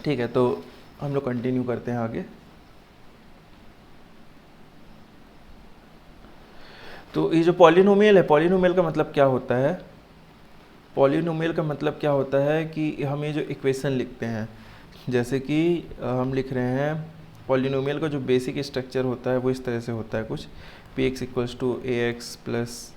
ठीक है, तो हम लोग कंटिन्यू करते हैं आगे। तो ये जो पॉलिनोमियल है, पॉलिनोमियल का मतलब क्या होता है? पॉलिनोमियल का मतलब क्या होता है कि हम ये जो इक्वेशन लिखते हैं, जैसे कि हम लिख रहे हैं पॉलिनोमियल का जो बेसिक स्ट्रक्चर होता है वो इस तरह से होता है कुछ, p x equals to a x plus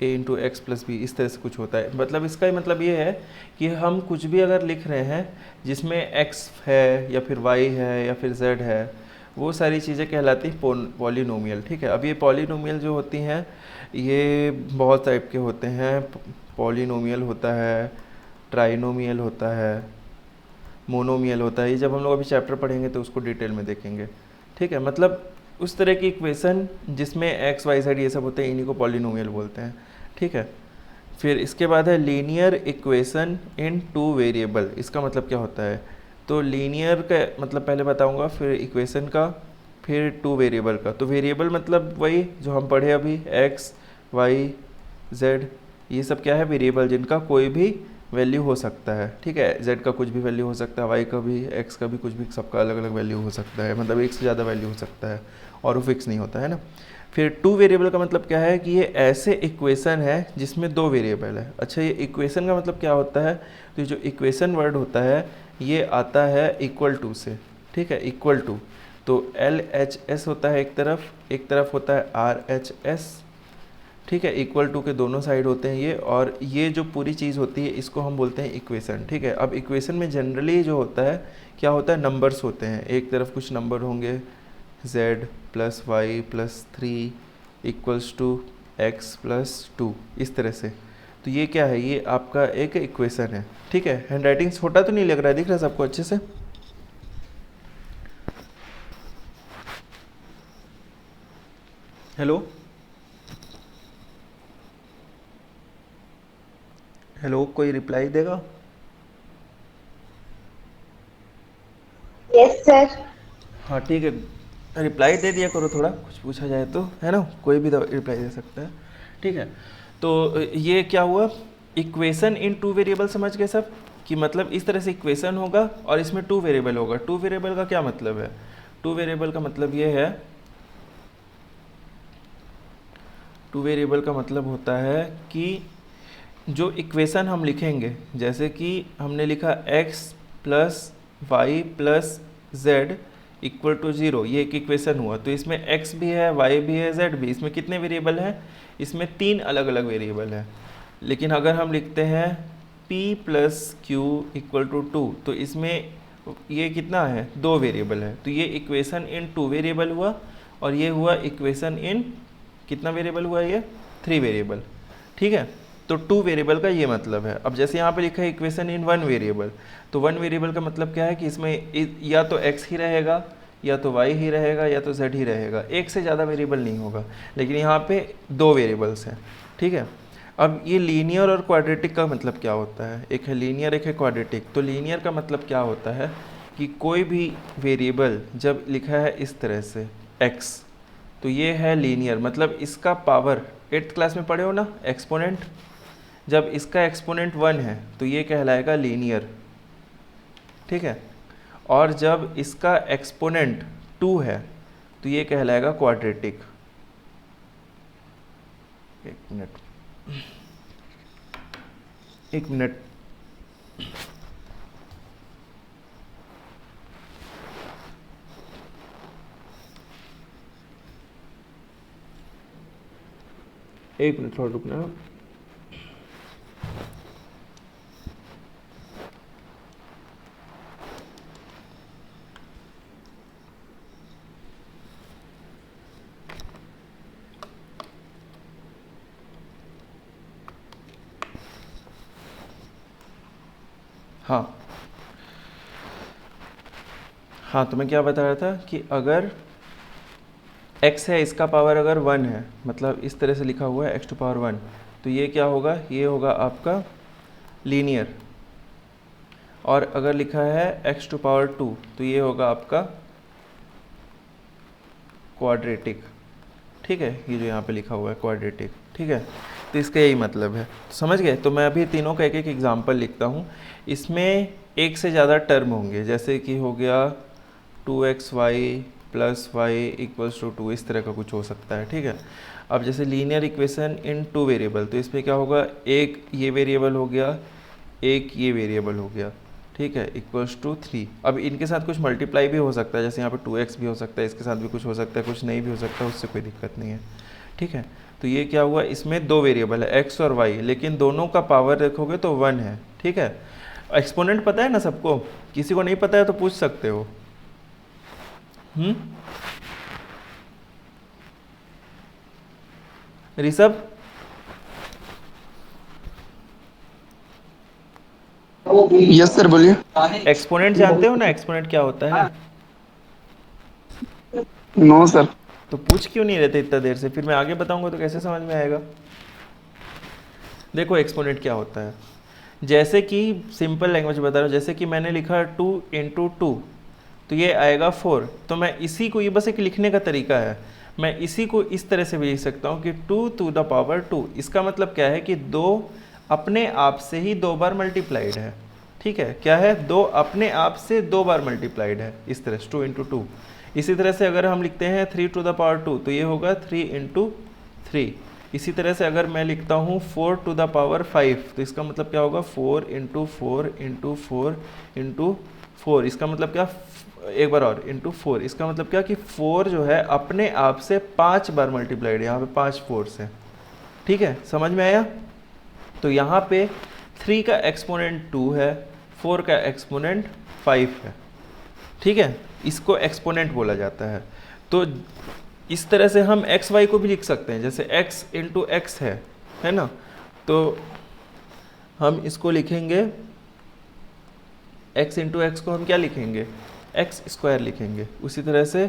a into x plus b, इस तरह से कुछ होता है। मतलब इसका ही मतलब ये है कि हम कुछ भी अगर लिख रहे हैं जिसमें एक्स है या फिर वाई है या फिर जेड है, वो सारी चीज़ें कहलाती हैं पॉलिनोमियल। ठीक है, अब ये पॉलिनोमियल जो होती हैं ये बहुत टाइप के होते हैं। पॉलिनोमियल होता है, ट्राइनोमियल होता है, मोनोमियल होता है। ये जब हम लोग अभी चैप्टर पढ़ेंगे तो उसको डिटेल में देखेंगे। ठीक है, मतलब उस तरह की इक्वेशन जिसमें एक्स वाई जेड ये सब होते हैं, इन्हीं को पॉलिनोमियल बोलते हैं। ठीक है, फिर इसके बाद है linear equation in two variable. इसका मतलब क्या होता है? तो लीनियर का मतलब पहले बताऊंगा, फिर इक्वेशन का, फिर टू वेरिएबल का। तो वेरिएबल मतलब वही जो हम पढ़े अभी, एक्स वाई जेड, ये सब क्या है? वेरिएबल, जिनका कोई भी वैल्यू हो सकता है। ठीक है, जेड का कुछ भी वैल्यू हो सकता है, वाई का भी, एक्स का भी, कुछ भी, सबका अलग अलग वैल्यू हो सकता है। मतलब एक से ज़्यादा वैल्यू हो सकता है और वो फिक्स नहीं होता है ना। फिर टू वेरिएबल का मतलब क्या है कि ये ऐसे इक्वेशन है जिसमें दो वेरिएबल है। अच्छा, ये इक्वेशन का मतलब क्या होता है? तो जो इक्वेशन वर्ड होता है ये आता है इक्वल टू से। ठीक है, इक्वल टू, तो एल एच एस होता है एक तरफ होता है आर एच एस। ठीक है, इक्वल टू के दोनों साइड होते हैं ये, और ये जो पूरी चीज़ होती है इसको हम बोलते हैं इक्वेशन। ठीक है, अब इक्वेशन में जनरली जो होता है क्या होता है? नंबर्स होते हैं, एक तरफ कुछ नंबर होंगे, z plus y plus three equals to x plus two, इस तरह से। तो ये क्या है? ये आपका एक इक्वेशन है। ठीक है, हैंड राइटिंग छोटा तो नहीं लग रहा है? दिख रहा है सबको अच्छे से? हेलो हेलो, कोई रिप्लाई देगा? Yes sir. हाँ ठीक है, रिप्लाई दे दिया करो, थोड़ा कुछ पूछा जाए तो, है ना, कोई भी रिप्लाई दे सकता है। ठीक है, तो ये क्या हुआ? इक्वेशन इन टू वेरिएबल, समझ गए सब? कि मतलब इस तरह से इक्वेशन होगा और इसमें टू वेरिएबल होगा। टू वेरिएबल का क्या मतलब है? टू वेरिएबल का मतलब ये है, टू वेरिएबल का मतलब होता है कि जो इक्वेशन हम लिखेंगे, जैसे कि हमने लिखा x plus y plus z equal to zero, ये एक इक्वेशन हुआ। तो इसमें x भी है, y भी है, z भी। इसमें कितने वेरिएबल हैं? इसमें तीन अलग अलग वेरिएबल हैं। लेकिन अगर हम लिखते हैं p plus q equal to two, तो इसमें ये कितना है? दो वेरिएबल है। तो ये इक्वेशन इन टू वेरिएबल हुआ, और ये हुआ इक्वेशन इन कितना वेरिएबल हुआ? ये थ्री वेरिएबल। ठीक है, तो टू वेरिएबल का ये मतलब है। अब जैसे यहाँ पे लिखा है इक्वेशन इन वन वेरिएबल, तो वन वेरिएबल का मतलब क्या है कि इसमें या तो x ही रहेगा, या तो y ही रहेगा, या तो z ही रहेगा, एक से ज़्यादा वेरिएबल नहीं होगा। लेकिन यहाँ पे दो वेरिएबल्स हैं। ठीक है, अब ये लीनियर और क्वाड्रेटिक का मतलब क्या होता है? एक है लीनियर, एक है क्वाड्रेटिक। तो लीनियर का मतलब क्या होता है कि कोई भी वेरिएबल जब लिखा है इस तरह से x, तो ये है लीनियर। मतलब इसका पावर, एट्थ क्लास में पढ़े हो ना, एक्सपोनेंट, जब इसका एक्सपोनेंट वन है तो ये कहलाएगा लीनियर। ठीक है, और जब इसका एक्सपोनेंट टू है तो ये कहलाएगा क्वाड्रेटिक। एक मिनट, एक मिनट। एक मिनट थोड़ा रुकना। हाँ हाँ, तो मैं क्या बता रहा था कि अगर x है, इसका पावर अगर वन है, मतलब इस तरह से लिखा हुआ है x टू पावर वन, तो ये क्या होगा? ये होगा आपका लीनियर। और अगर लिखा है x टू पावर टू, तो ये होगा आपका क्वाड्रेटिक। ठीक है, ये जो यहाँ पे लिखा हुआ है क्वाड्रेटिक। ठीक है, तो इसका यही मतलब है, समझ गए। तो मैं अभी तीनों का एक एक एग्जाम्पल लिखता हूँ। इसमें एक से ज़्यादा टर्म होंगे, जैसे कि हो गया 2xy + y = 2, इस तरह का कुछ हो सकता है, ठीक है। अब जैसे लीनियर इक्वेशन इन 2 वेरिएबल, तो इसमें क्या होगा, एक ये वेरिएबल हो गया, एक ये वेरिएबल हो गया, ठीक है, = 3। अब इनके साथ कुछ मल्टीप्लाई भी हो सकता है, जैसे यहाँ पे 2x भी हो सकता है, इसके साथ भी कुछ हो सकता है, कुछ नहीं भी हो सकता है, उससे कोई दिक्कत नहीं है, ठीक है। तो ये क्या हुआ, इसमें दो वेरिएबल है x और y, लेकिन दोनों का पावर देखोगे तो 1 है, ठीक है। एक्सपोनेंट पता है ना सबको, किसी को नहीं पता है तो पूछ सकते हो। ऋषभ, यस सर, बोलिए। एक्सपोनेंट जानते हो ना, एक्सपोनेंट क्या होता है? No sir. तो पूछ क्यों नहीं रहते इतना देर से, फिर मैं आगे बताऊंगा तो कैसे समझ में आएगा। देखो एक्सपोनेंट क्या होता है, जैसे कि सिंपल लैंग्वेज बता रहा हूँ, जैसे कि मैंने लिखा 2 × 2, तो ये आएगा 4। तो मैं इसी को, ये बस एक लिखने का तरीका है, मैं इसी को इस तरह से भी लिख सकता हूँ कि 2⁻²। इसका मतलब क्या है कि 2 अपने आप से ही 2 बार मल्टीप्लाइड है, ठीक है। क्या है, 2 अपने आप से 2 बार मल्टीप्लाइड है, इस तरह से 2 × 2। इसी तरह से अगर हम लिखते हैं 3⁻², तो ये होगा 3 × 3। इसी तरह से अगर मैं लिखता हूँ 4⁵, तो इसका मतलब क्या होगा, 4 × 4 × 4 × 4। इसका मतलब क्या, एक बार और, ×4। इसका मतलब क्या कि 4 जो है अपने आप से 5 बार मल्टीप्लाइड है, यहाँ पे 5 4 है, ठीक है, समझ में आया। तो यहाँ पे 3 का एक्सपोनेंट 2 है, 4 का एक्सपोनेंट 5 है, ठीक है, इसको एक्सपोनेंट बोला जाता है। तो इस तरह से हम एक्स वाई को भी लिख सकते हैं, जैसे x × x है ना, तो हम इसको लिखेंगे, x × x को हम क्या लिखेंगे, x² लिखेंगे। उसी तरह से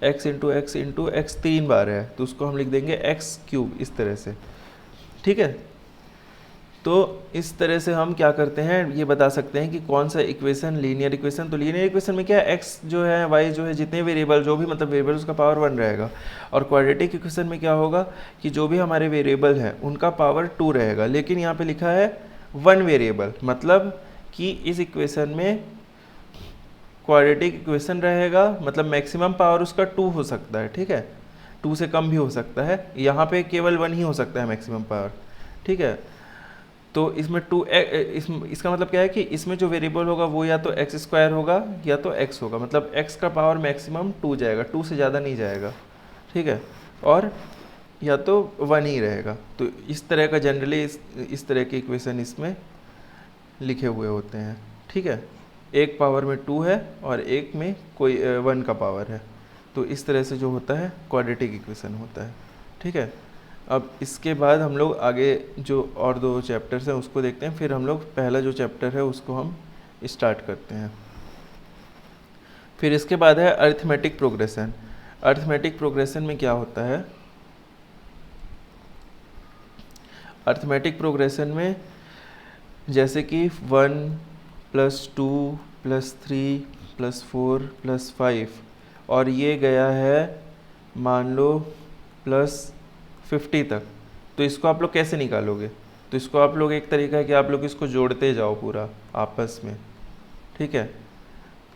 x × x × x 3 बार है, तो उसको हम लिख देंगे x³, इस तरह से, ठीक है। तो इस तरह से हम क्या करते हैं, ये बता सकते हैं कि कौन सा इक्वेशन लीनियर इक्वेशन। तो लीनियर इक्वेशन में क्या है, x जो है, y जो है, जितने वेरिएबल, जो भी मतलब वेरिएबल, उसका पावर 1 रहेगा। और क्वाड्रेटिक इक्वेशन में क्या होगा कि जो भी हमारे वेरिएबल हैं उनका पावर 2 रहेगा, लेकिन यहाँ पे लिखा है 1 वेरिएबल, मतलब कि इस इक्वेशन में क्वाड्रेटिक इक्वेशन रहेगा, मतलब मैक्सिमम पावर उसका 2 हो सकता है, ठीक है, 2 से कम भी हो सकता है, यहाँ पे केवल 1 ही हो सकता है मैक्सिमम पावर, ठीक है। तो इसमें इसका मतलब क्या है कि इसमें जो वेरिएबल होगा वो या तो x² होगा या तो x होगा, मतलब x का पावर मैक्सिमम 2 जाएगा, 2 से ज़्यादा नहीं जाएगा, ठीक है, और या तो 1 ही रहेगा। तो इस तरह का जनरली इस तरह के इक्वेशन इसमें लिखे हुए होते हैं, ठीक है। एक पावर में 2 है और एक में कोई 1 का पावर है, तो इस तरह से जो होता है क्वाड्रेटिक इक्वेशन होता है, ठीक है। अब इसके बाद हम लोग आगे जो और 2 चैप्टर्स हैं उसको देखते हैं, फिर हम लोग पहला जो चैप्टर है उसको हम स्टार्ट करते हैं। फिर इसके बाद है अरिथमेटिक प्रोग्रेशन। अरिथमेटिक प्रोग्रेशन में क्या होता है, अरिथमेटिक प्रोग्रेशन में जैसे कि 1 + 2 + 3 + 4 + 5, और ये गया है मान लो +50 तक, तो इसको आप लोग कैसे निकालोगे। तो इसको आप लोग, एक तरीका है कि आप लोग इसको जोड़ते जाओ पूरा आपस में, ठीक है।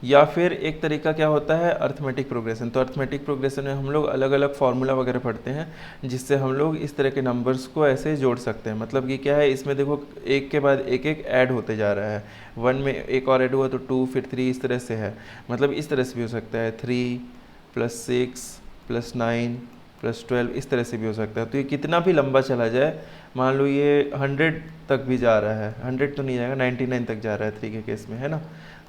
या फिर एक तरीका क्या होता है, अरिथमेटिक प्रोग्रेशन। तो अरिथमेटिक प्रोग्रेशन में हम लोग अलग अलग फार्मूला वगैरह पढ़ते हैं, जिससे हम लोग इस तरह के नंबर्स को ऐसे जोड़ सकते हैं। मतलब कि क्या है, इसमें देखो एक के बाद एक एक ऐड होते जा रहा है, 1 में एक और ऐड हुआ तो 2, फिर 3, इस तरह से है। मतलब इस तरह से भी हो सकता है, 3 + 6 + 9 + 12, इस तरह से भी हो सकता है। तो ये कितना भी लंबा चला जाए, मान लो ये 100 तक भी जा रहा है, 100 तो नहीं जाएगा, 99 तक जा रहा है 3 के केस में, है ना।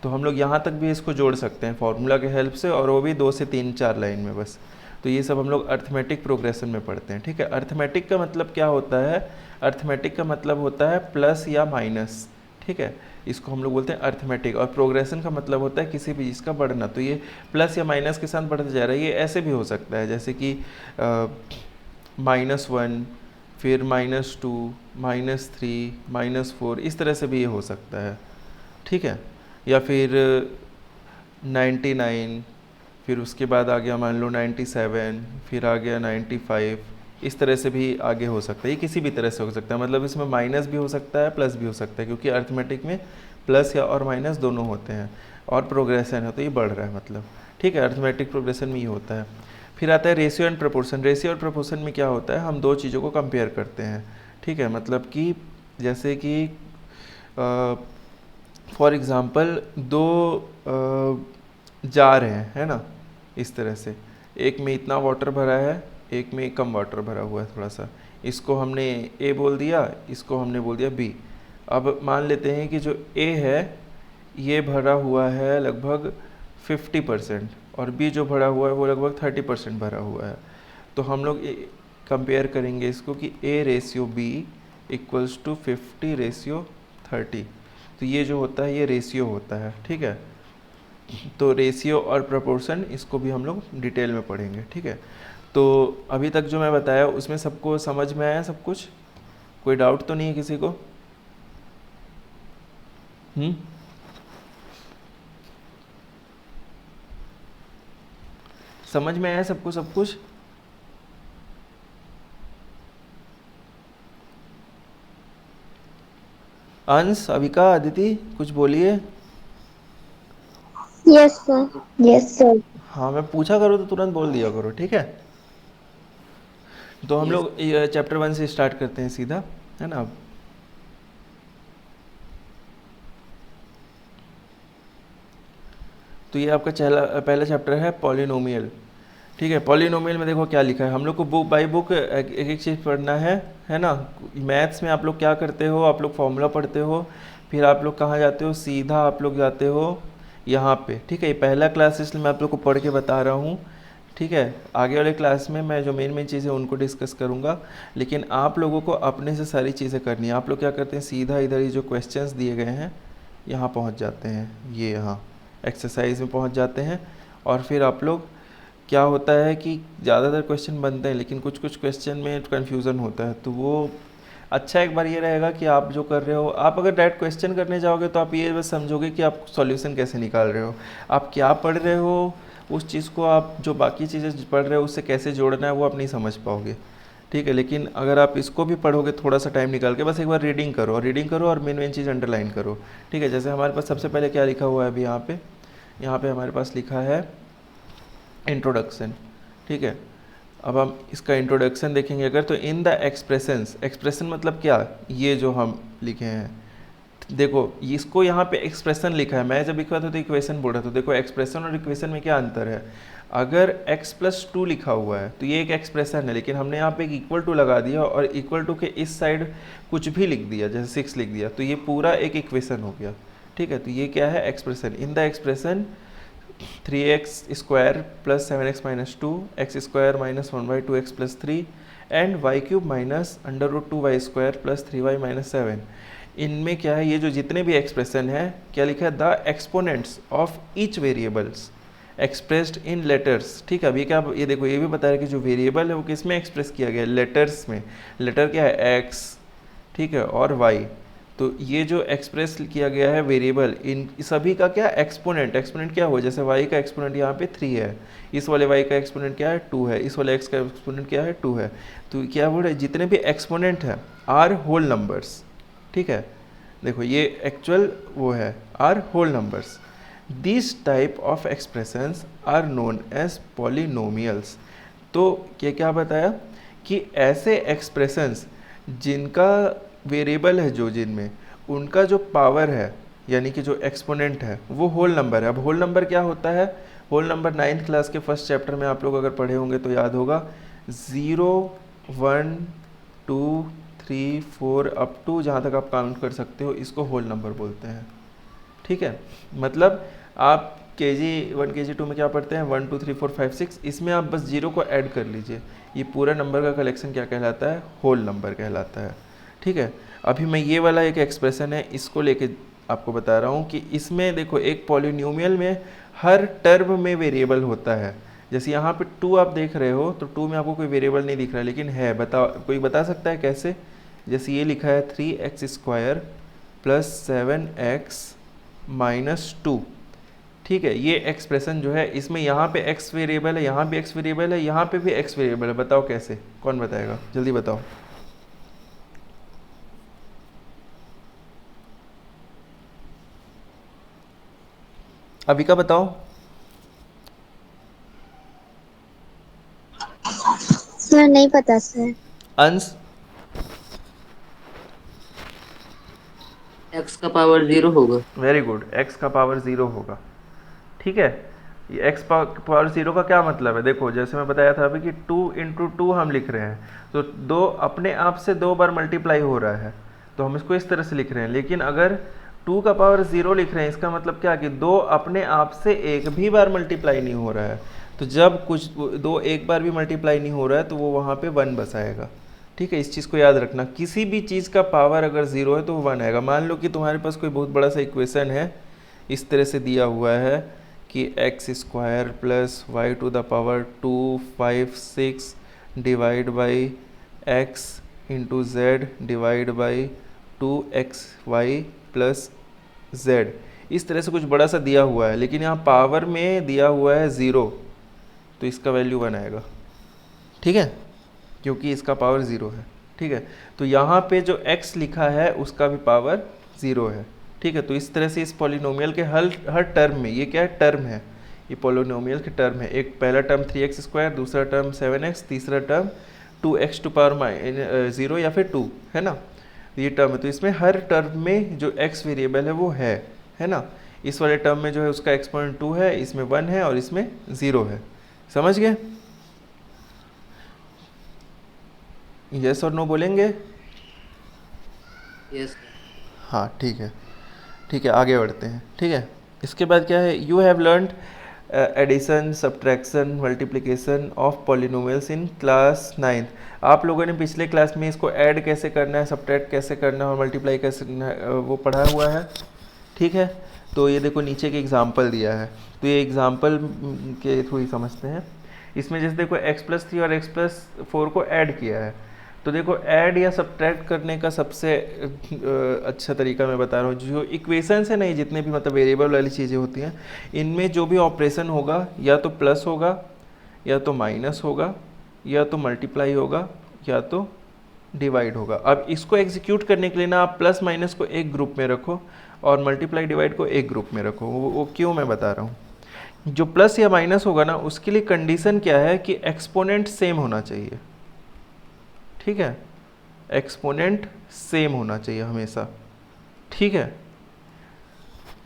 तो हम लोग यहाँ तक भी इसको जोड़ सकते हैं फार्मूला के हेल्प से, और वो भी 2 से 3 4 लाइन में बस। तो ये सब हम लोग अरिथमेटिक प्रोग्रेशन में पढ़ते हैं, ठीक है। अरिथमेटिक का मतलब क्या होता है, अरिथमेटिक का मतलब होता है प्लस या माइनस, ठीक है, इसको हम लोग बोलते हैं अरिथमेटिक। और प्रोग्रेशन का मतलब होता है किसी भी चीज़ का बढ़ना। तो ये प्लस या माइनस के साथ बढ़ता जा रहा है, ये ऐसे भी हो सकता है, जैसे कि -1, फिर -2, -3, -4, इस तरह से भी ये हो सकता है, ठीक है। या फिर 99, फिर उसके बाद आ गया मान लो 97, फिर आ गया 95, इस तरह से भी आगे हो सकता है, ये किसी भी तरह से हो सकता है, मतलब इसमें माइनस भी हो सकता है प्लस भी हो सकता है, क्योंकि अर्थमेटिक में प्लस या और माइनस दोनों होते हैं, और प्रोग्रेशन है तो ये बढ़ रहा है मतलब, ठीक है, अर्थमेटिक प्रोग्रेशन में ये होता है। फिर आता है रेशियो एंड प्रोपोर्शन। रेशियो और प्रोपोर्शन में क्या होता है, हम दो चीज़ों को कंपेयर करते हैं, ठीक है, मतलब कि जैसे कि फॉर एग्ज़ाम्पल दो जार हैं, है ना, इस तरह से, एक में इतना वाटर भरा है, एक में कम वाटर भरा हुआ है थोड़ा सा, इसको हमने ए बोल दिया, इसको हमने बोल दिया बी। अब मान लेते हैं कि जो ए है ये भरा हुआ है लगभग 50% और बी जो भरा हुआ है वो लगभग 30% भरा हुआ है। तो हम लोग कंपेयर करेंगे इसको कि a ratio b equals to 50:30। तो ये जो होता है ये रेशियो होता है, ठीक है। तो रेशियो और प्रोपोर्शन इसको भी हम लोग डिटेल में पढ़ेंगे, ठीक है। तो अभी तक जो मैं बताया उसमें सबको समझ में आया सब कुछ, कोई डाउट तो नहीं है किसी को? समझ में आया सबको सब कुछ? अंश, अविका, अदिति कुछ बोलिए। Yes sir. Yes sir. हाँ, मैं पूछा करो तो तुरंत बोल दिया करो, ठीक है। तो हम लोग चैप्टर 1 से स्टार्ट करते हैं सीधा, है ना। अब तो ये आपका पहला चैप्टर है पॉलिनोमियल, ठीक है। पॉलिनोमियल में देखो क्या लिखा है, हम लोग को बुक बाय बुक एक एक चीज़ पढ़ना है ना। मैथ्स में आप लोग क्या करते हो, आप लोग फॉर्मूला पढ़ते हो, फिर आप लोग कहाँ जाते हो, सीधा आप लोग जाते हो यहाँ पे, ठीक है। ये पहला क्लास इसलिए मैं आप लोग को पढ़ के बता रहा हूँ, ठीक है। आगे वाले क्लास में मैं जो मेन चीज़ें उनको डिस्कस करूँगा, लेकिन आप लोगों को अपने से सारी चीज़ें करनी है। आप लोग क्या करते हैं, सीधा इधर ही जो क्वेश्चंस दिए गए हैं यहाँ पहुँच जाते हैं, ये यहाँ एक्सरसाइज में पहुँच जाते हैं। और फिर आप लोग क्या होता है कि ज़्यादातर क्वेश्चन बनते हैं लेकिन कुछ कुछ क्वेश्चन में कन्फ्यूज़न होता है, तो वो अच्छा एक बार ये रहेगा कि आप जो कर रहे हो, आप अगर डायरेक्ट क्वेश्चन करने जाओगे तो आप ये बस समझोगे कि आप सॉल्यूशन कैसे निकाल रहे हो, आप क्या पढ़ रहे हो उस चीज़ को, आप जो बाकी चीज़ें पढ़ रहे हो उससे कैसे जोड़ना है वो आप नहीं समझ पाओगे, ठीक है। लेकिन अगर आप इसको भी पढ़ोगे थोड़ा सा टाइम निकाल के, बस एक बार रीडिंग करो और मेन चीज़ अंडरलाइन करो, ठीक है। जैसे हमारे पास सबसे पहले क्या लिखा हुआ है अभी यहाँ पे हमारे पास लिखा है इंट्रोडक्शन, ठीक है। अब हम इसका इंट्रोडक्शन देखेंगे अगर, तो इन द एक्सप्रेशंस, एक्सप्रेशन मतलब क्या, ये जो हम लिखे हैं, देखो इसको यहाँ पे एक्सप्रेशन लिखा है, मैं जब लिखा था तो इक्वेशन बोल रहा था। देखो एक्सप्रेशन और इक्वेशन में क्या अंतर है, अगर x+2 लिखा हुआ है तो ये एक एक्सप्रेशन है, लेकिन हमने यहाँ पे एक इक्वल टू लगा दिया और इक्वल टू के इस साइड कुछ भी लिख दिया, जैसे 6 लिख दिया, तो ये पूरा एक इक्वेशन हो गया, ठीक है। तो ये क्या है, expression. In the expression 3x² + 7x - 2 x² - 1/2x + 3 and y³ - √2y² + 3y - 7। इनमें क्या है, ये जो जितने भी एक्सप्रेशन है क्या लिखा है, the exponents of each variables expressed in letters, ठीक है। अभी क्या, ये देखो ये भी बता रहा है कि जो वेरिएबल है वो किस में एक्सप्रेस किया गया है, लेटर्स में। लेटर क्या है, x, ठीक है, और y। तो ये जो एक्सप्रेस किया गया है वेरिएबल, इन सभी का क्या एक्सपोनेंट, एक्सपोनेंट क्या हुआ, जैसे y का एक्सपोनेंट यहाँ पे 3 है, इस वाले y का एक्सपोनेंट क्या है 2 है, इस वाले x का एक्सपोनेंट क्या है 2 है। तो क्या बोल रहे हैं, जितने भी एक्सपोनेंट हैं आर होल नंबर्स, ठीक है। देखो ये एक्चुअल वो है, are whole numbers. This type of expressions are known as polynomials. तो ये क्या बताया कि ऐसे एक्सप्रेशंस जिनका वेरिएबल है, जो जिनमें उनका जो पावर है यानी कि जो एक्सपोनेंट है वो होल नंबर है। अब होल नंबर क्या होता है, होल नंबर 9th क्लास के फर्स्ट चैप्टर में आप लोग अगर पढ़े होंगे तो याद होगा, 0 1 2 3 4 अप टू जहाँ तक आप काउंट कर सकते हो, इसको होल नंबर बोलते हैं, ठीक है। मतलब आप KG 1 KG 2 में क्या पढ़ते हैं, 1 2 3 4 5 6, इसमें आप बस 0 को ऐड कर लीजिए, ये पूरा नंबर का कलेक्शन क्या कहलाता है, होल नंबर कहलाता है, ठीक है। अभी मैं ये वाला एक एक्सप्रेशन है इसको लेके आपको बता रहा हूँ कि इसमें देखो एक पॉलिनोमियल में हर टर्म में वेरिएबल होता है। जैसे यहाँ पे 2 आप देख रहे हो तो 2 में आपको कोई वेरिएबल नहीं दिख रहा है, लेकिन है, कोई बता सकता है कैसे। जैसे ये लिखा है 3x² + 7x - 2, ठीक है, ये एक्सप्रेशन जो है इसमें यहाँ पे x वेरिएबल है, यहाँ भी x वेरिएबल है, यहाँ पे भी x वेरिएबल है। बताओ कैसे, कौन बताएगा, जल्दी बताओ। अभी का बताओ। सर नहीं पता सर। अंश, x का पावर 0 होगा। वेरी गुड, x का पावर 0 होगा। ठीक है, ये x पावर 0 का क्या मतलब है, देखो जैसे मैं बताया था अभी कि 2 इंटू 2 हम लिख रहे हैं, तो 2 अपने आप से 2 बार मल्टीप्लाई हो रहा है, तो हम इसको इस तरह से लिख रहे हैं। लेकिन अगर 2 का पावर 0 लिख रहे हैं, इसका मतलब क्या कि 2 अपने आप से एक भी बार मल्टीप्लाई नहीं हो रहा है। तो जब कुछ 2 एक बार भी मल्टीप्लाई नहीं हो रहा है तो वो वहाँ पे 1 बसाएगा। ठीक है, इस चीज़ को याद रखना, किसी भी चीज़ का पावर अगर 0 है तो वो 1 आएगा। मान लो कि तुम्हारे पास कोई बहुत बड़ा सा इक्वेशन है, इस तरह से दिया हुआ है कि x square plus y to the power 2 5 6 divide by x into z divide by 2xy plus z, इस तरह से कुछ बड़ा सा दिया हुआ है, लेकिन यहाँ पावर में दिया हुआ है 0, तो इसका वैल्यू 1 आएगा। ठीक है, क्योंकि इसका पावर 0 है। ठीक है, तो यहाँ पे जो x लिखा है उसका भी पावर 0 है। ठीक है, तो इस तरह से इस पॉलिनोमियल के हर टर्म में, ये क्या है, टर्म है, ये पॉलिनोमियल के टर्म है। एक पहला टर्म 3x स्क्वायर, दूसरा टर्म 7x, तीसरा टर्म 2x टू पावर 0 या फिर 2, है ना, ये टर्म है। तो इसमें हर टर्म में जो x वेरिएबल है वो है ना। इस वाले टर्म में जो है उसका एक्सपोनेंट 2 है, इसमें 1 है और इसमें 0 है। समझ गए? यस और नो बोलेंगे? यस। हाँ ठीक है, ठीक है, आगे बढ़ते हैं। ठीक है, इसके बाद क्या है, you have learned addition, subtraction, multiplication of polynomials in class 9। आप लोगों ने पिछले क्लास में इसको ऐड कैसे करना है, सब्ट्रैक्ट कैसे करना है और मल्टीप्लाई कैसे करना है वो पढ़ा हुआ है। ठीक है, तो ये देखो नीचे के एग्जाम्पल दिया है, तो ये एग्जाम्पल के थ्रू ही समझते हैं। इसमें जैसे देखो x+3 और x+4 को ऐड किया है, तो देखो ऐड या सब्ट्रैक्ट करने का सबसे अच्छा तरीका मैं बता रहा हूँ, जो इक्वेशंस है ना, ये जितने भी मतलब वेरिएबल वाली चीज़ें होती हैं, इनमें जो भी ऑपरेशन होगा या तो प्लस होगा या तो माइनस होगा या तो मल्टीप्लाई होगा या तो डिवाइड होगा। अब इसको एग्जीक्यूट करने के लिए ना आप प्लस माइनस को एक ग्रुप में रखो और मल्टीप्लाई डिवाइड को एक ग्रुप में रखो। वो क्यों मैं बता रहा हूँ। जो प्लस या माइनस होगा ना, उसके लिए कंडीशन क्या है कि एक्सपोनेंट सेम होना चाहिए। ठीक है, एक्सपोनेंट सेम होना चाहिए हमेशा। ठीक है,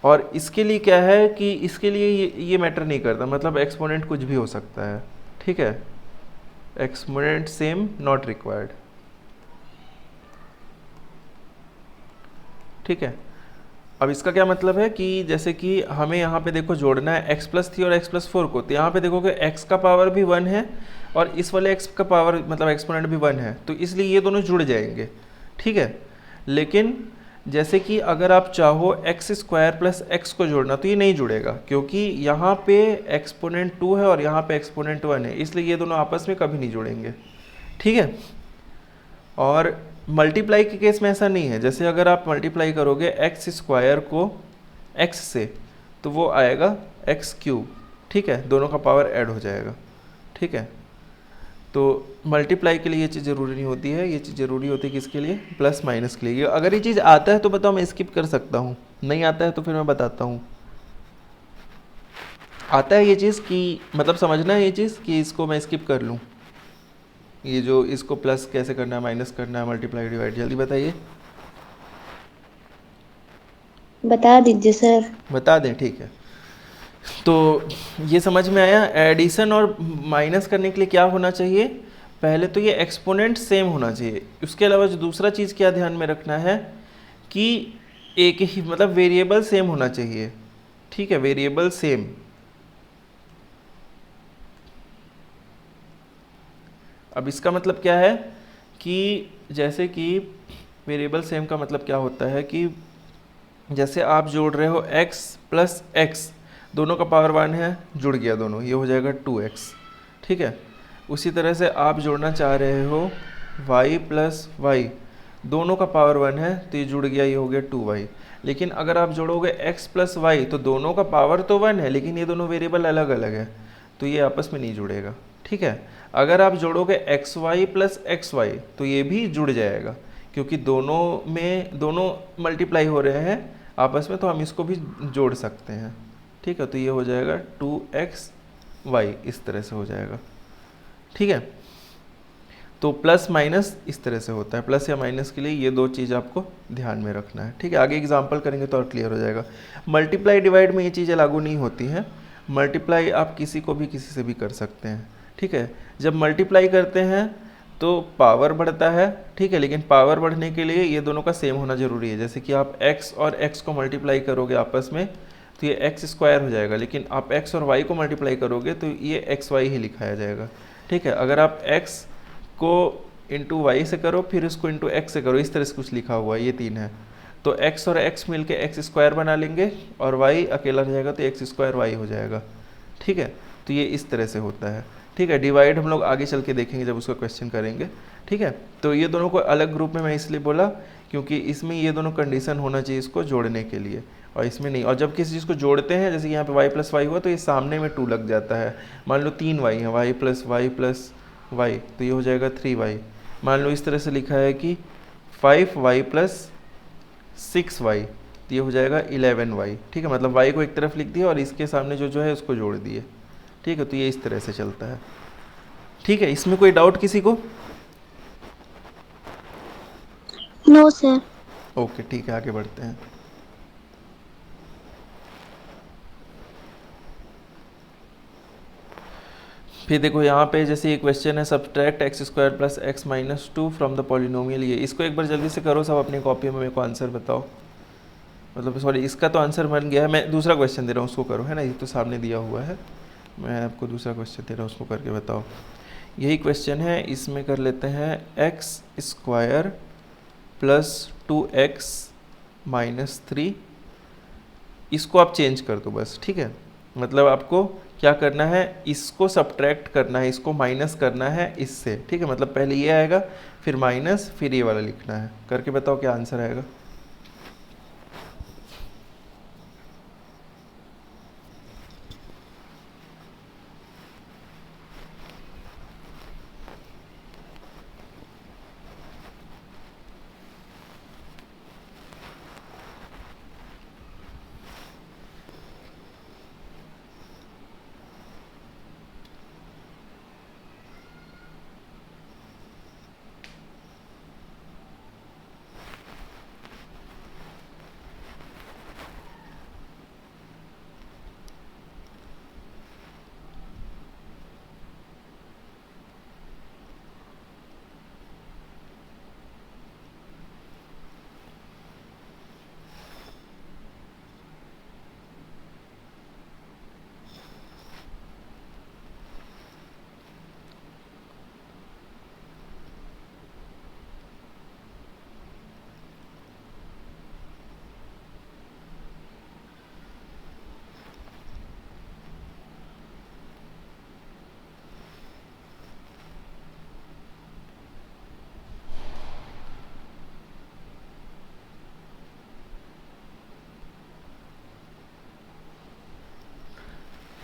और इसके लिए क्या है कि इसके लिए ये मैटर नहीं करता, मतलब एक्सपोनेंट कुछ भी हो सकता है। ठीक है, एक्सपोनेंट सेम नॉट रिक्वायर्ड। ठीक है, अब इसका क्या मतलब है कि जैसे कि हमें यहाँ पे देखो जोड़ना है x+3 और x+4 को, तो यहाँ पे देखो कि x का पावर भी 1 है और इस वाले x का पावर मतलब एक्सपोनेंट भी 1 है, तो इसलिए ये दोनों जुड़ जाएंगे। ठीक है, लेकिन जैसे कि अगर आप चाहो x² + x को जोड़ना तो ये नहीं जुड़ेगा, क्योंकि यहाँ पे एक्सपोनेंट 2 है और यहाँ पे एक्सपोनेंट 1 है, इसलिए ये दोनों आपस में कभी नहीं जुड़ेंगे। ठीक है, और मल्टीप्लाई के केस में ऐसा नहीं है। जैसे अगर आप मल्टीप्लाई करोगे x² को x से तो वो आएगा x³। ठीक है, दोनों का पावर ऐड हो जाएगा। ठीक है, तो मल्टीप्लाई के लिए ये चीज़ ज़रूरी नहीं होती है, ये चीज़ ज़रूरी होती है किसके लिए, प्लस माइनस के लिए। अगर ये चीज़ आता है तो बताओ मैं स्किप कर सकता हूँ, नहीं आता है तो फिर मैं बताता हूँ। आता है ये चीज़ कि मतलब समझना है ये चीज़ कि इसको मैं स्किप कर लूँ, ये जो इसको प्लस कैसे करना है, माइनस करना है, मल्टीप्लाई डिवाइड, जल्दी बताइए। बता दीजिए सर। बता दें, ठीक है। तो ये समझ में आया, एडिशन और माइनस करने के लिए क्या होना चाहिए, पहले तो ये एक्सपोनेंट सेम होना चाहिए। उसके अलावा जो दूसरा चीज़ क्या ध्यान में रखना है कि एक ही मतलब वेरिएबल सेम होना चाहिए। ठीक है, वेरिएबल सेम। अब इसका मतलब क्या है कि जैसे कि वेरिएबल सेम का मतलब क्या होता है कि जैसे आप जोड़ रहे हो x + x, दोनों का पावर 1 है, जुड़ गया दोनों, ये हो जाएगा 2x। ठीक है, उसी तरह से आप जोड़ना चाह रहे हो y + y, दोनों का पावर 1 है तो ये जुड़ गया, ये हो गया 2y। लेकिन अगर आप जोड़ोगे x प्लस वाई तो दोनों का पावर तो 1 है, लेकिन ये दोनों वेरिएबल अलग अलग है तो ये आपस में नहीं जुड़ेगा, ठीक है। अगर आप जोड़ोगे X Y plus X Y तो ये भी जुड़ जाएगा, क्योंकि दोनों मल्टीप्लाई हो रहे हैं आपस में, तो हम इसको भी जोड़ सकते हैं, ठीक है। तो ये हो जाएगा 2xy, इस तरह से हो जाएगा, ठीक है। तो प्लस माइनस इस तरह से होता है, प्लस या माइनस के लिए ये दो चीज़ आपको ध्यान में रखना है, ठीक है। आगे एग्जांपल करेंगे तो और क्लियर हो जाएगा। मल्टीप्लाई डिवाइड में ये चीज़ें लागू नहीं होती हैं। मल्टीप्लाई आप किसी को भी किसी से भी कर सकते हैं, ठीक है। जब मल्टीप्लाई करते हैं तो पावर बढ़ता है, ठीक है, लेकिन पावर बढ़ने के लिए ये दोनों का सेम होना ज़रूरी है। जैसे कि आप x और x को मल्टीप्लाई करोगे आपस में तो ये एक्स स्क्वायर हो जाएगा, लेकिन आप x और y को मल्टीप्लाई करोगे तो ये xy ही लिखाया जाएगा, ठीक है। अगर आप x को इंटू वाई से करो फिर उसको इंटू एक्स से करो, इस तरह से कुछ लिखा हुआ है, ये 3 है, तो x और x मिल के एक्स स्क्वायर बना लेंगे और y अकेला रह जाएगा तो एक्स स्क्वायर वाई हो जाएगा, ठीक है। तो ये इस तरह से होता है, ठीक है। डिवाइड हम लोग आगे चल के देखेंगे जब उसका क्वेश्चन करेंगे, ठीक है। तो ये दोनों को अलग ग्रुप में मैं इसलिए बोला क्योंकि इसमें ये दोनों कंडीशन होना चाहिए इसको जोड़ने के लिए, और इसमें नहीं। और जब किसी चीज़ को जोड़ते हैं, जैसे कि यहाँ पे y प्लस वाई हुआ तो ये सामने में 2 लग जाता है। मान लो 3y है, y प्लस वाई तो ये हो जाएगा 3y। मान लो इस तरह से लिखा है कि 5y प्लस 6y तो ये हो जाएगा 11y, ठीक है। मतलब y को एक तरफ लिख दिया और इसके सामने जो है उसको जोड़ दिए, ठीक है। तो ये इस तरह से चलता है, ठीक है। इसमें कोई डाउट किसी को? No sir. ओके, ठीक है, आगे बढ़ते हैं। फिर देखो यहाँ पे जैसे ये क्वेश्चन है, subtract x square plus x minus 2 from the polynomial. ये इसको एक बार जल्दी से करो सब अपनी कॉपी में, मेरे को आंसर बताओ। मतलब सॉरी, इसका तो आंसर बन गया है, मैं दूसरा क्वेश्चन दे रहा हूँ उसको करो, है ना, ये तो सामने दिया हुआ है। मैं आपको दूसरा क्वेश्चन दे रहा हूँ उसको करके बताओ। यही क्वेश्चन है, इसमें कर लेते हैं x square plus 2x minus 3, इसको आप चेंज कर दो बस, ठीक है। मतलब आपको क्या करना है, इसको सब्ट्रैक्ट करना है, इसको माइनस करना है इससे, ठीक है। मतलब पहले ये आएगा फिर माइनस फिर ये वाला लिखना है, करके बताओ क्या आंसर आएगा।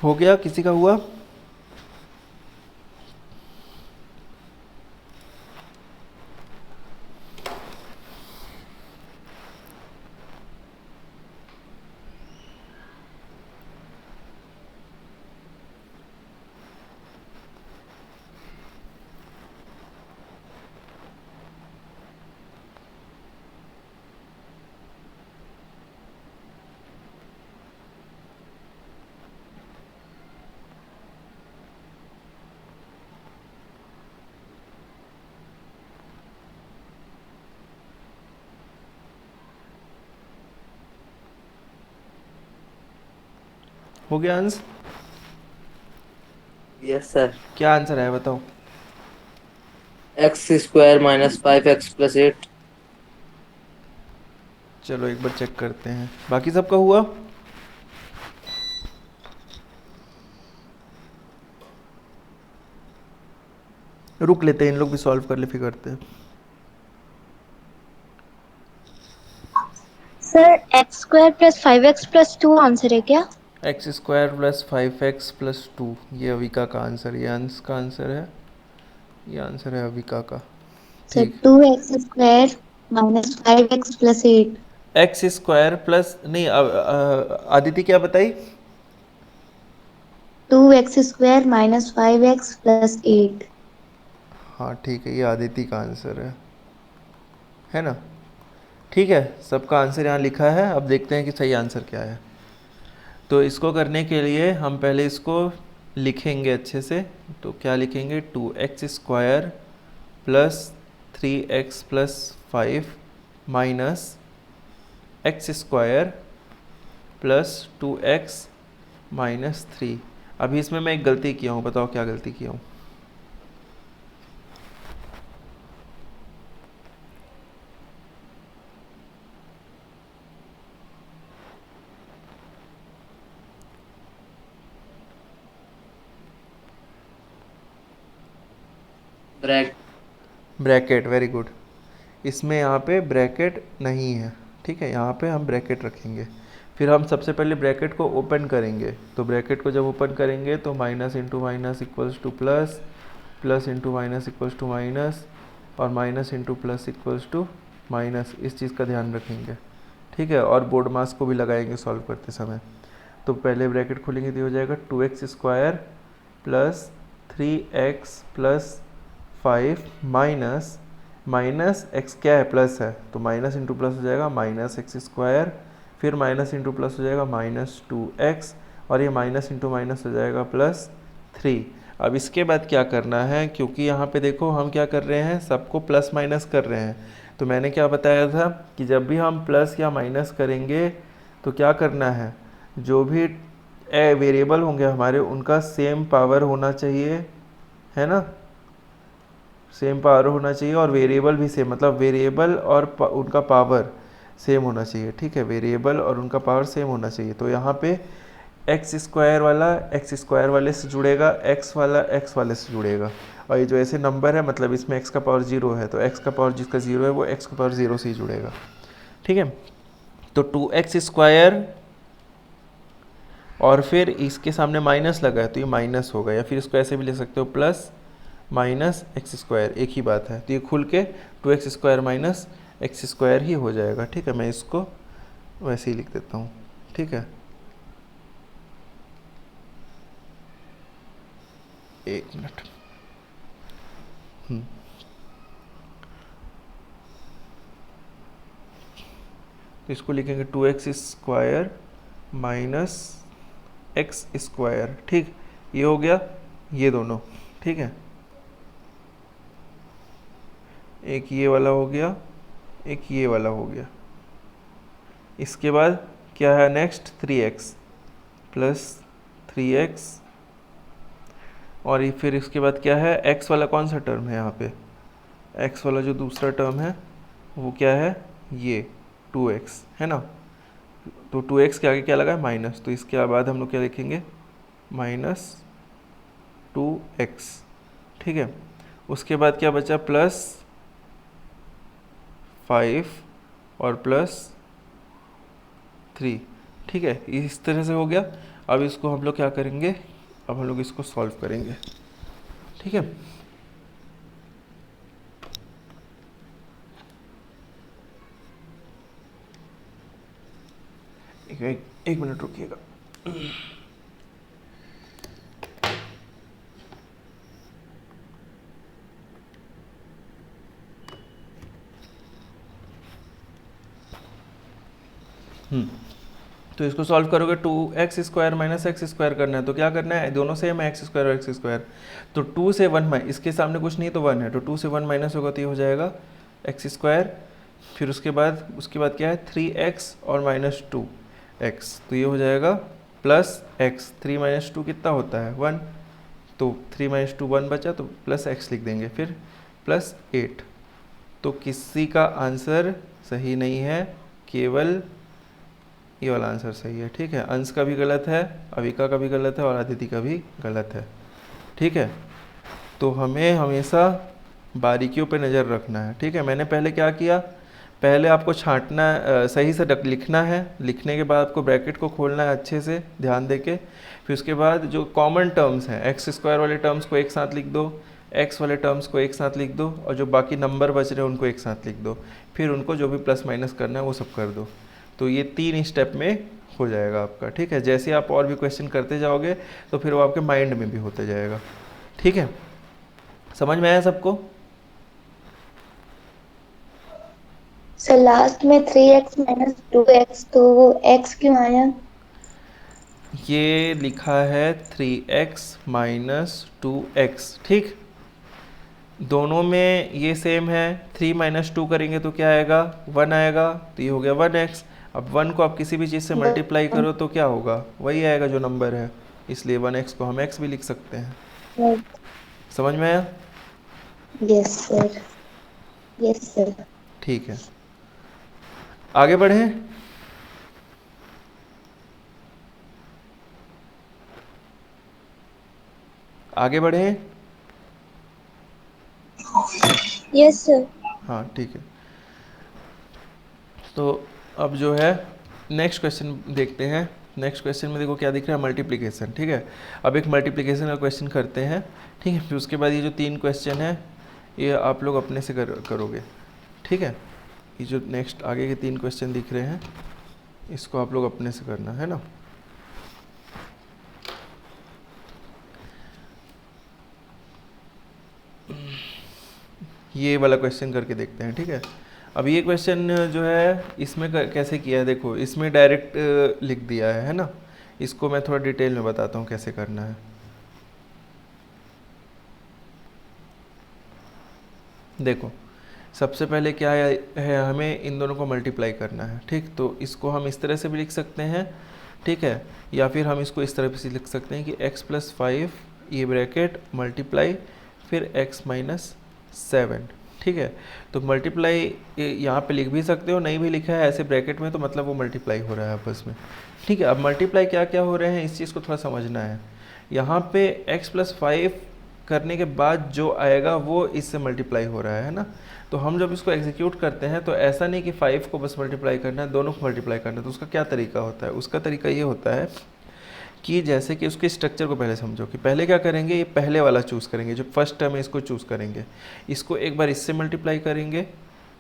हो गया, किसी का हुआ? हो गया अंश? Yes sir. क्या आंसर है बताओ। X square minus 5x plus 8। चलो एक बार चेक करते हैं, बाकी सबका हुआ? रुक लेते हैं, इन लोग भी सॉल्व कर ले फिर करते हैं। Sir x square plus 5x plus 2 answer है क्या? X square plus 5x plus 2, ये अविका का आंसर, ये अंश का आंसर है, ये आंसर है अविका का। सर ठीक, 2x square minus 5x plus 8। X square plus नहीं, आदिति क्या बताई? 2x square minus 5x plus 8। हाँ ठीक है, ये आदिति का आंसर है ना? ठीक है, सबका आंसर यहाँ लिखा है। अब देखते हैं कि सही आंसर क्या है। तो इसको करने के लिए हम पहले इसको लिखेंगे अच्छे से। तो क्या लिखेंगे? 2x square plus 3x plus 5 minus X square plus 2x minus 3। अभी इसमें मैं एक गलती किया हूँ, बताओ क्या गलती किया हूँ? Bracket, very good. इसमें यहाँ पे ब्रैकेट नहीं है, ठीक है, यहाँ पे हम ब्रैकेट रखेंगे। फिर हम सबसे पहले ब्रैकेट को ओपन करेंगे। तो ब्रैकेट को जब ओपन करेंगे तो minus into minus equals to plus, plus into minus equals to minus, और minus into plus equals to minus. इस चीज़ का ध्यान रखेंगे, ठीक है। और बोर्ड मास को भी लगाएंगे सॉल्व करते समय। तो पहले ब्रैकेट खोलेंगे तो हो जाएगा 2x square plus 3x plus 5 minus minus x क्या है? प्लस है, तो माइनस इंटू प्लस हो जाएगा माइनस एक्स स्क्वायर, फिर माइनस इंटू प्लस हो जाएगा माइनस 2x, और ये माइनस इंटू माइनस हो जाएगा प्लस 3। अब इसके बाद क्या करना है, क्योंकि यहाँ पे देखो हम क्या कर रहे हैं, सबको प्लस माइनस कर रहे हैं। तो मैंने क्या बताया था कि जब भी हम प्लस या माइनस करेंगे तो क्या करना है, जो भी वेरिएबल होंगे हमारे उनका सेम पावर होना चाहिए, है ना? सेम पावर होना चाहिए, और वेरिएबल भी सेम, मतलब वेरिएबल और उनका पावर सेम होना चाहिए, ठीक है। वेरिएबल और उनका पावर सेम होना चाहिए। तो यहाँ पे एक्स स्क्वायर वाला एक्स स्क्वायर वाले से जुड़ेगा, एक्स वाला एक्स वाले से जुड़ेगा, और ये जो ऐसे नंबर है मतलब इसमें एक्स का पावर 0 है, तो एक्स का पावर जिसका 0 है वो एक्स का पावर 0 से ही जुड़ेगा, ठीक है। तो 2x स्क्वायर, और फिर इसके सामने माइनस लगा है तो ये माइनस होगा, या फिर इसको ऐसे भी ले सकते हो प्लस माइनस एक्स स्क्वायर, एक ही बात है। तो ये खुल के 2x square minus X square ही हो जाएगा, ठीक है। मैं इसको वैसे ही लिख देता हूँ, ठीक है। एक मिनट, तो इसको लिखेंगे 2x square minus X square, ठीक। ये हो गया, ये दोनों, ठीक है। एक ये वाला हो गया, एक ये वाला हो गया। इसके बाद क्या है नेक्स्ट? 3x प्लस 3x, और ये फिर इसके बाद क्या है? x वाला कौन सा टर्म है यहाँ पे? x वाला जो दूसरा टर्म है वो क्या है? ये 2x है ना। तो 2x के आगे क्या लगा है? माइनस, तो इसके बाद हम लोग क्या लिखेंगे? माइनस 2x, ठीक है। उसके बाद क्या बचा? प्लस 5 और प्लस 3, ठीक है। इस तरह से हो गया। अब इसको हम लोग क्या करेंगे? अब हम लोग इसको सॉल्व करेंगे, ठीक है। एक मिनट रुकिएगा। तो इसको सॉल्व करोगे, 2x square minus X square करना है, तो क्या करना है? दोनों सेम है, एक्स स्क्वायर और एक्स स्क्वायर। तो 2 से 1 इसके सामने कुछ नहीं तो 1 है, तो 2 से 1 माइनस होगा तो ये हो जाएगा एक्स स्क्वायर। फिर उसके बाद क्या है? 3x और माइनस 2x, तो ये हो जाएगा प्लस x। 3 माइनस 2 कितना होता है? 1, तो 3 माइनस 2 1 बचा, तो प्लस x लिख देंगे, फिर प्लस 8। तो किसी का आंसर सही नहीं है, केवल ये वाला आंसर सही है, ठीक है। अंश का भी गलत है, अविका का भी गलत है, और आदिति का भी गलत है, ठीक है। तो हमें हमेशा बारीकियों पे नज़र रखना है, ठीक है। मैंने पहले क्या किया? पहले आपको छांटना सही से लिखना है, लिखने के बाद आपको ब्रैकेट को खोलना है अच्छे से ध्यान देके। फिर उसके बाद जो कॉमन टर्म्स हैं एक्स स्क्वायर वाले टर्म्स को एक साथ लिख दो, एक्स वाले टर्म्स को एक साथ लिख दो, और जो बाकी नंबर बच रहे हैं उनको एक साथ लिख दो। फिर उनको जो भी प्लस माइनस करना है वो सब कर दो। तो ये 3 स्टेप में हो जाएगा आपका, ठीक है। जैसे आप और भी क्वेश्चन करते जाओगे तो फिर वो आपके माइंड में भी होते जाएगा, ठीक है। समझ में आया सबको? सर लास्ट में 3x माइनस 2x, तो वो x क्यों आया? ये लिखा है 3x माइनस 2x, ठीक। दोनों में ये सेम है। 3 माइनस 2 करेंगे तो क्या आएगा? 1 आएगा, तो ये हो गया 1x। अब 1 को आप किसी भी चीज़ से मल्टीप्लाई करो तो क्या होगा? वही आएगा जो नंबर है, इसलिए 1x को हम x भी लिख सकते हैं। समझ में आया? Yes sir, yes sir. ठीक है, आगे बढ़ें। आगे बढ़ें। Yes sir. हाँ ठीक है, तो अब जो है नेक्स्ट क्वेश्चन देखते हैं। नेक्स्ट क्वेश्चन में देखो क्या दिख रहा है, मल्टीप्लिकेशन, ठीक है। अब एक मल्टीप्लिकेशन का क्वेश्चन करते हैं, ठीक है। फिर उसके बाद ये जो 3 क्वेश्चन है ये आप लोग अपने से करोगे, ठीक है। ये जो नेक्स्ट आगे के 3 क्वेश्चन दिख रहे हैं इसको आप लोग अपने से करना है ना। ये वाला क्वेश्चन करके देखते हैं, ठीक है। अब ये क्वेश्चन जो है इसमें कैसे किया है, देखो इसमें डायरेक्ट लिख दिया है ना। इसको मैं थोड़ा डिटेल में बताता हूँ कैसे करना है। देखो सबसे पहले क्या है हमें इन दोनों को मल्टीप्लाई करना है, ठीक। तो इसको हम इस तरह से भी लिख सकते हैं, ठीक है, या फिर हम इसको इस तरह से लिख सकते हैं कि x + 5 ये ब्रैकेट मल्टीप्लाई फिर x - 7, ठीक है। तो मल्टीप्लाई यहाँ पे लिख भी सकते हो, नहीं भी लिखा है ऐसे ब्रैकेट में तो मतलब वो मल्टीप्लाई हो रहा है आपस में, ठीक है। अब मल्टीप्लाई क्या क्या हो रहे हैं इस चीज़ को थोड़ा समझना है। यहाँ पे x + 5 करने के बाद जो आएगा वो इससे मल्टीप्लाई हो रहा है ना। तो हम जब इसको एग्जीक्यूट करते हैं तो ऐसा नहीं कि 5 को बस मल्टीप्लाई करना है, दोनों को मल्टीप्लाई करना है। तो उसका क्या तरीका होता है? उसका तरीका ये होता है कि जैसे कि उसके स्ट्रक्चर को पहले समझो कि पहले क्या करेंगे, ये पहले वाला चूज़ करेंगे, जो फर्स्ट टर्म है इसको चूज़ करेंगे, इसको एक बार इससे मल्टीप्लाई करेंगे,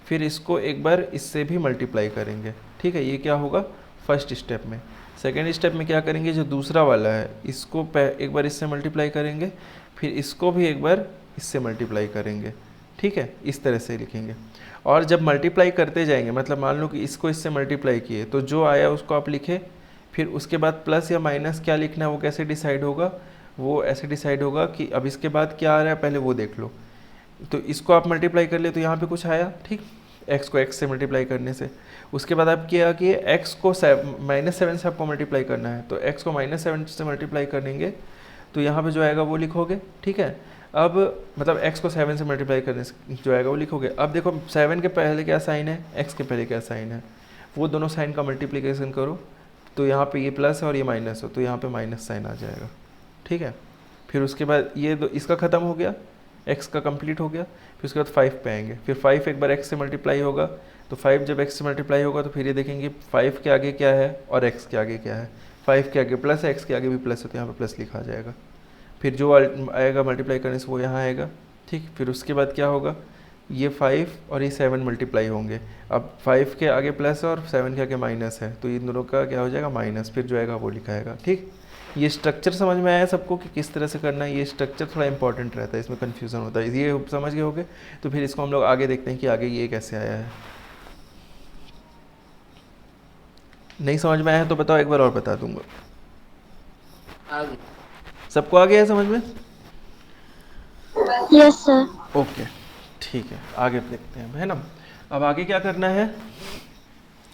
फिर इसको एक बार इससे भी मल्टीप्लाई करेंगे, ठीक है। ये क्या होगा फर्स्ट स्टेप में। सेकेंड स्टेप में क्या करेंगे, जो दूसरा वाला है इसको एक बार इससे मल्टीप्लाई करेंगे, फिर इसको भी एक बार इससे मल्टीप्लाई करेंगे, ठीक है। इस तरह से लिखेंगे। और जब मल्टीप्लाई करते जाएंगे, मतलब मान लो कि इसको इससे मल्टीप्लाई किए तो जो आया उसको आप लिखे, फिर उसके बाद प्लस या माइनस क्या लिखना है वो कैसे डिसाइड होगा? वो ऐसे डिसाइड होगा कि अब इसके बाद क्या आ रहा है पहले वो देख लो। तो इसको आप मल्टीप्लाई कर ले तो यहाँ पे कुछ आया, ठीक। x को x से मल्टीप्लाई करने से उसके बाद आप क्या कि x को -7 से आपको मल्टीप्लाई करना है, तो x को -7 से मल्टीप्लाई करेंगे तो यहाँ पे जो आएगा वो लिखोगे, ठीक है। अब मतलब x को 7 से मल्टीप्लाई करने से जो आएगा वो लिखोगे। अब देखो 7 के पहले क्या साइन है, x के पहले क्या साइन है, वो दोनों साइन का मल्टीप्लिकेशन करो तो यहाँ पे ये प्लस है और ये माइनस हो तो यहाँ पे माइनस साइन आ जाएगा, ठीक है। फिर उसके बाद ये इसका ख़त्म हो गया, x का कंप्लीट हो गया। फिर उसके बाद 5 पे आएंगे, फिर 5 एक बार x से मल्टीप्लाई होगा, तो 5 जब x से मल्टीप्लाई होगा तो फिर ये देखेंगे 5 के आगे क्या है और x के आगे क्या है। 5 के आगे प्लस है, x के आगे भी प्लस है तो यहाँ पे प्लस लिखा जाएगा। फिर जो आएगा मल्टीप्लाई करने से वो यहाँ आएगा, ठीक। फिर उसके बाद क्या होगा, ये 5 और ये 7 मल्टीप्लाई होंगे। अब 5 के आगे प्लस है और 7 के आगे माइनस है तो इन दोनों का क्या हो जाएगा माइनस, फिर जो आएगा वो लिखाएगा, ठीक। ये स्ट्रक्चर समझ में आया सबको कि किस तरह से करना है? ये स्ट्रक्चर थोड़ा इंपॉर्टेंट रहता है, इसमें कन्फ्यूज़न होता है। ये समझ गए होगे तो फिर इसको हम लोग आगे देखते हैं कि आगे ये कैसे आया है। नहीं समझ में आया तो बताओ, एक बार और बता दूंगा। आगे सबको आ गया है समझ में? Yes sir. ओके ठीक है, आगे देखते हैं, है ना। अब आगे क्या करना है,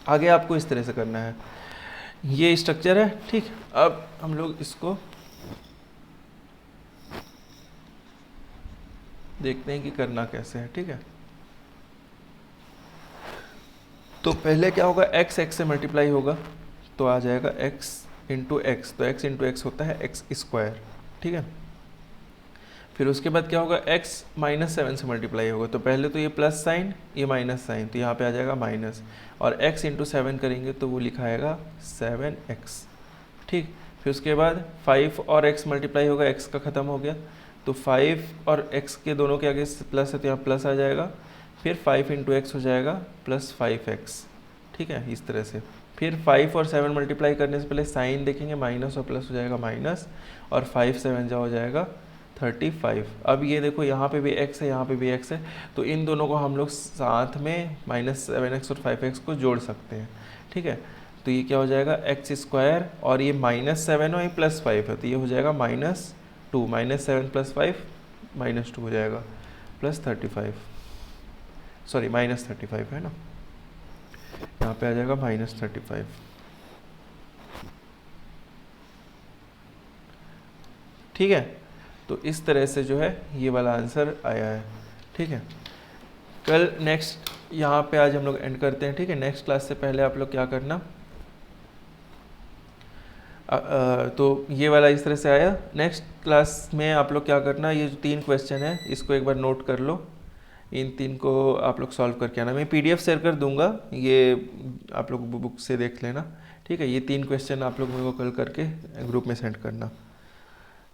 आगे आपको इस तरह से करना है, ये स्ट्रक्चर है, ठीक। अब हम लोग इसको देखते हैं कि करना कैसे है, ठीक है। तो पहले क्या होगा, x x से मल्टीप्लाई होगा तो आ जाएगा x इंटू एक्स, तो x इंटू एक्स होता है x स्क्वायर, ठीक है। फिर उसके बाद क्या होगा, x -7 से मल्टीप्लाई होगा, तो पहले तो ये प्लस साइन, ये माइनस साइन, तो यहाँ पे आ जाएगा माइनस, और x इंटू 7 करेंगे तो वो लिखा आएगा 7x। ठीक, फिर उसके बाद 5 और x मल्टीप्लाई होगा, x का ख़त्म हो गया, तो 5 और x के दोनों के आगे प्लस है तो यहाँ प्लस आ जाएगा, फिर 5 इंटू एक्स हो जाएगा प्लस 5x। ठीक है, इस तरह से। फिर 5 और 7 मल्टीप्लाई करने से पहले साइन देखेंगे, माइनस और प्लस हो जाएगा माइनस, और 5 7 जा हो जाएगा 35। अब ये देखो यहाँ पे भी x है, यहाँ पे भी x है, तो इन दोनों को हम लोग साथ में -7x और 5x को जोड़ सकते हैं। ठीक है, तो ये क्या हो जाएगा x², और ये -7 और ये +5 है, तो ये हो जाएगा -2, -7 + 5 -2 हो जाएगा, +35, सॉरी -35 है ना, यहाँ पे आ जाएगा -35। ठीक है, तो इस तरह से जो है ये वाला आंसर आया है। ठीक है, कल नेक्स्ट यहाँ पे आज हम लोग एंड करते हैं। ठीक है, नेक्स्ट क्लास से पहले आप लोग क्या करना, तो ये वाला इस तरह से आया। नेक्स्ट क्लास में आप लोग क्या करना, ये जो 3 क्वेश्चन है इसको एक बार नोट कर लो, इन 3 को आप लोग सॉल्व करके आना। मैं PDF शेयर कर दूंगा, ये आप लोग बुक से देख लेना। ठीक है, ये 3 क्वेश्चन आप लोग मेरे को कल करके ग्रुप में सेंड करना।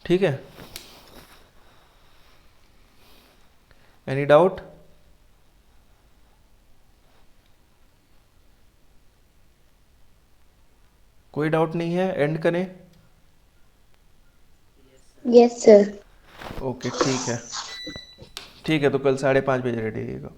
ठीक है, एनी डाउट? कोई डाउट नहीं है, एंड करें? Yes sir. ओके, ठीक है, ठीक है, तो कल 5:30 बजे रेडी रहिएगा।